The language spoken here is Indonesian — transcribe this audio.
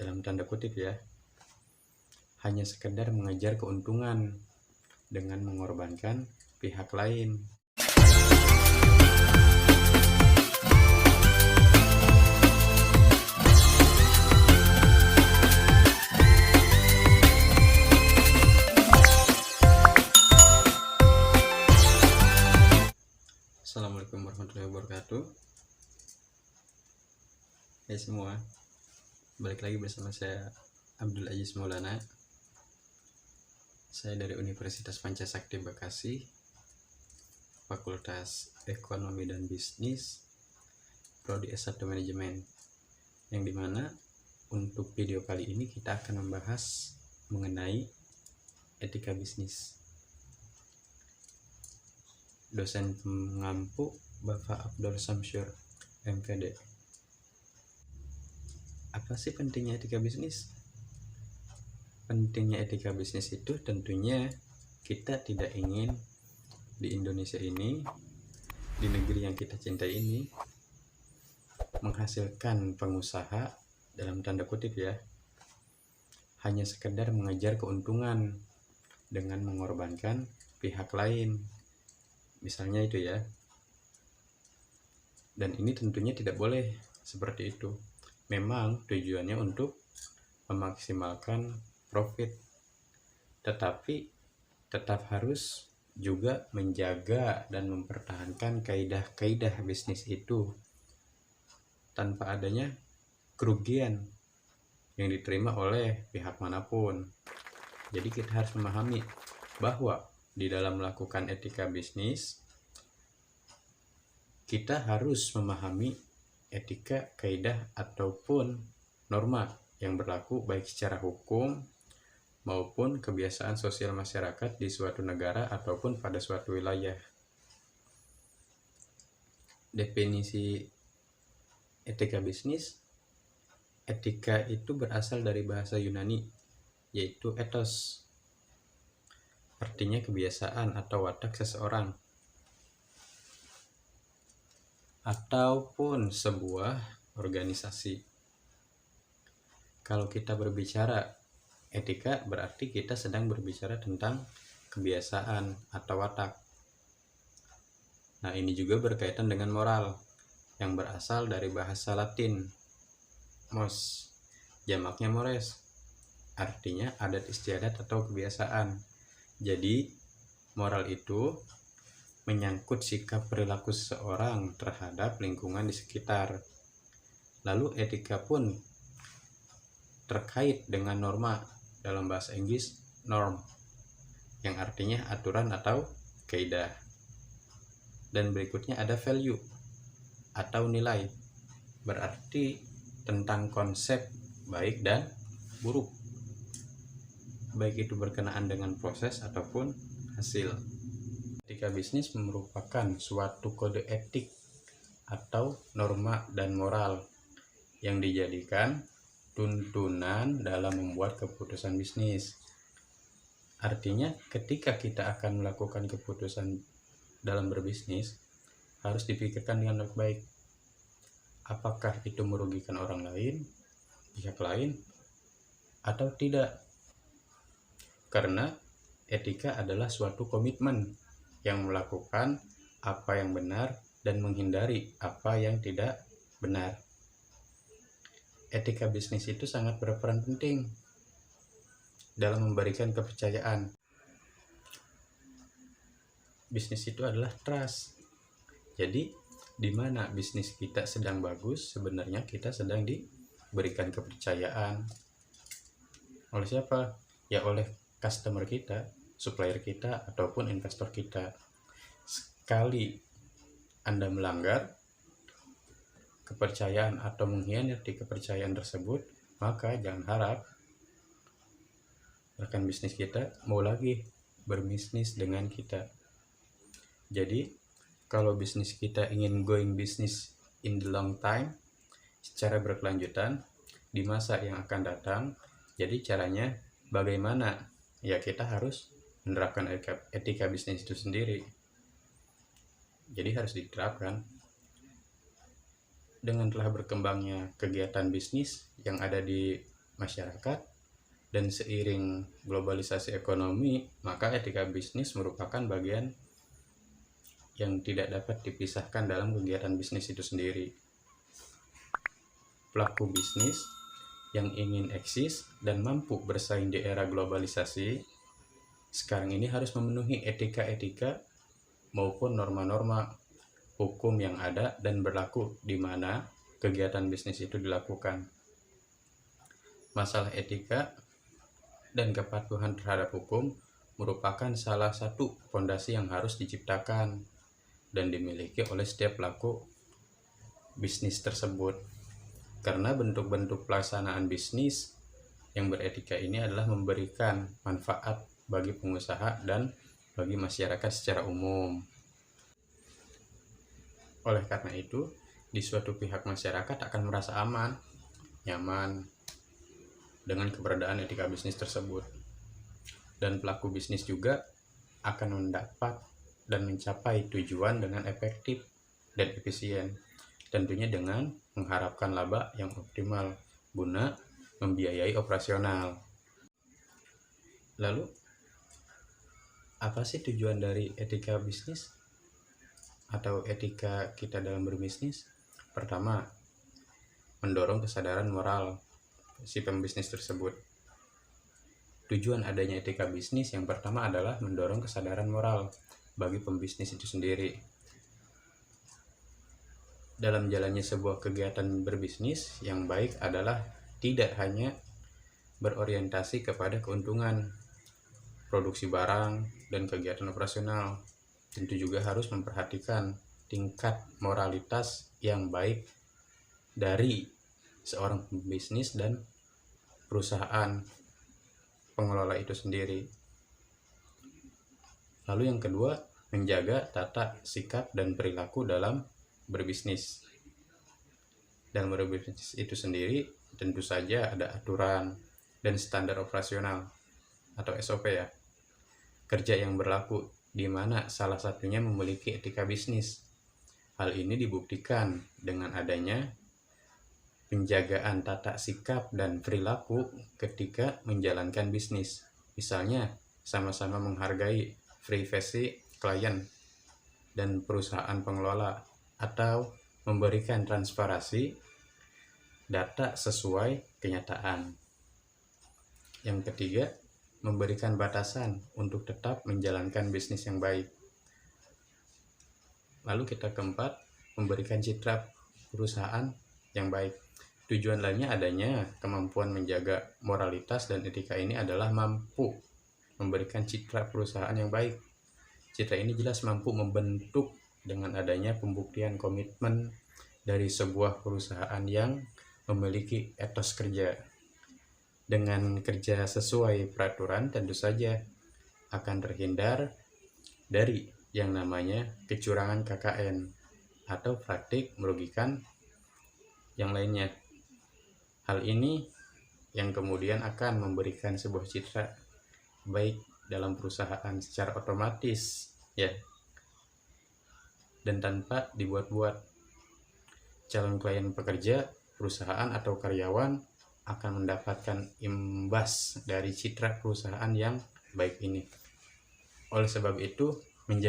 dalam tanda kutip ya, hanya sekedar mengejar keuntungan dengan mengorbankan pihak lain. Assalamualaikum warahmatullahi wabarakatuh. Hai semua, balik lagi bersama saya Abdul Aziz Maulana. Saya dari Universitas Pancasakti Bekasi, Fakultas Ekonomi dan Bisnis, Prodi S1 Manajemen, yang dimana untuk video kali ini kita akan membahas mengenai etika bisnis. Dosen pengampu Bapak Abdul Samsyur, MPD. Apa sih pentingnya etika bisnis? Pentingnya etika bisnis itu tentunya kita tidak ingin di Indonesia ini, di negeri yang kita cintai ini, menghasilkan pengusaha dalam tanda kutip ya, hanya sekedar mengejar keuntungan dengan mengorbankan pihak lain. Misalnya itu ya. Dan ini tentunya tidak boleh seperti itu. Memang tujuannya untuk memaksimalkan profit, tetapi tetap harus juga menjaga dan mempertahankan kaidah-kaidah bisnis itu tanpa adanya kerugian yang diterima oleh pihak manapun. Jadi kita harus memahami bahwa di dalam melakukan etika bisnis, kita harus memahami etika, kaidah, ataupun norma yang berlaku baik secara hukum maupun kebiasaan sosial masyarakat di suatu negara ataupun pada suatu wilayah. Definisi etika bisnis, etika itu berasal dari bahasa Yunani, yaitu ethos. Artinya kebiasaan atau watak seseorang ataupun sebuah organisasi. Kalau kita berbicara etika, berarti kita sedang berbicara tentang kebiasaan atau watak. Nah, ini juga berkaitan dengan moral yang berasal dari bahasa Latin mos, jamaknya mores, artinya adat istiadat atau kebiasaan. Jadi moral itu menyangkut sikap perilaku seseorang terhadap lingkungan di sekitar. Lalu etika pun terkait dengan norma, dalam bahasa Inggris norm, yang artinya aturan atau kaidah. Dan berikutnya ada value atau nilai, berarti tentang konsep baik dan buruk, baik itu berkenaan dengan proses ataupun hasil. Etika bisnis merupakan suatu kode etik atau norma dan moral yang dijadikan tuntunan dalam membuat keputusan bisnis. Artinya ketika kita akan melakukan keputusan dalam berbisnis, harus dipikirkan dengan baik. Apakah itu merugikan orang lain, pihak lain, atau tidak? Karena etika adalah suatu komitmen yang melakukan apa yang benar dan menghindari apa yang tidak benar. Etika bisnis itu sangat berperan penting dalam memberikan kepercayaan. Bisnis itu adalah trust. Jadi, di mana bisnis kita sedang bagus, sebenarnya kita sedang diberikan kepercayaan. Oleh siapa? Ya oleh customer kita, supplier kita, ataupun investor kita. Sekali Anda melanggar kepercayaan atau mengkhianati kepercayaan tersebut, maka jangan harap rekan bisnis kita mau lagi berbisnis dengan kita. Jadi, kalau bisnis kita ingin going business in the long time, secara berkelanjutan di masa yang akan datang, jadi caranya bagaimana? Ya kita harus menerapkan etika bisnis itu sendiri. Jadi harus diterapkan. Dengan telah berkembangnya kegiatan bisnis yang ada di masyarakat. Dan seiring globalisasi ekonomi, maka etika bisnis merupakan bagian yang tidak dapat dipisahkan dalam kegiatan bisnis itu sendiri. Pelaku bisnis yang ingin eksis dan mampu bersaing di era globalisasi sekarang ini harus memenuhi etika-etika maupun norma-norma hukum yang ada dan berlaku di mana kegiatan bisnis itu dilakukan. Masalah etika dan kepatuhan terhadap hukum merupakan salah satu fondasi yang harus diciptakan dan dimiliki oleh setiap pelaku bisnis tersebut. Karena bentuk-bentuk pelaksanaan bisnis yang beretika ini adalah memberikan manfaat bagi pengusaha dan bagi masyarakat secara umum. Oleh karena itu, di suatu pihak masyarakat akan merasa aman, nyaman dengan keberadaan etika bisnis tersebut. Dan pelaku bisnis juga akan mendapat dan mencapai tujuan dengan efektif dan efisien, tentunya dengan mengharapkan laba yang optimal guna membiayai operasional. Lalu, apa sih tujuan dari etika bisnis atau etika kita dalam berbisnis? Pertama, mendorong kesadaran moral si pembisnis tersebut. Tujuan adanya etika bisnis yang pertama adalah mendorong kesadaran moral bagi pembisnis itu sendiri. Dalam jalannya sebuah kegiatan berbisnis yang baik adalah tidak hanya berorientasi kepada keuntungan produksi barang dan kegiatan operasional, tentu juga harus memperhatikan tingkat moralitas yang baik dari seorang pembisnis dan perusahaan pengelola itu sendiri. Lalu yang kedua, menjaga tata sikap dan perilaku dalam berbisnis. Dalam berbisnis itu sendiri tentu saja ada aturan dan standar operasional atau SOP ya. Kerja yang berlaku di mana salah satunya memiliki etika bisnis. Hal ini dibuktikan dengan adanya penjagaan tata sikap dan perilaku ketika menjalankan bisnis. Misalnya, sama-sama menghargai privasi klien dan perusahaan pengelola, atau memberikan transparansi data sesuai kenyataan. Yang ketiga, memberikan batasan untuk tetap menjalankan bisnis yang baik. Lalu kita keempat, memberikan citra perusahaan yang baik. Tujuan lainnya adanya kemampuan menjaga moralitas dan etika ini adalah mampu memberikan citra perusahaan yang baik. Citra ini jelas mampu membentuk dengan adanya pembuktian komitmen dari sebuah perusahaan yang memiliki etos kerja. Dengan kerja sesuai peraturan tentu saja akan terhindar dari yang namanya kecurangan KKN atau praktik merugikan yang lainnya. Hal ini yang kemudian akan memberikan sebuah citra baik dalam perusahaan secara otomatis ya, dan tanpa dibuat-buat. Calon klien pekerja, perusahaan atau karyawan akan mendapatkan imbas dari citra perusahaan yang baik ini. Oleh sebab itu,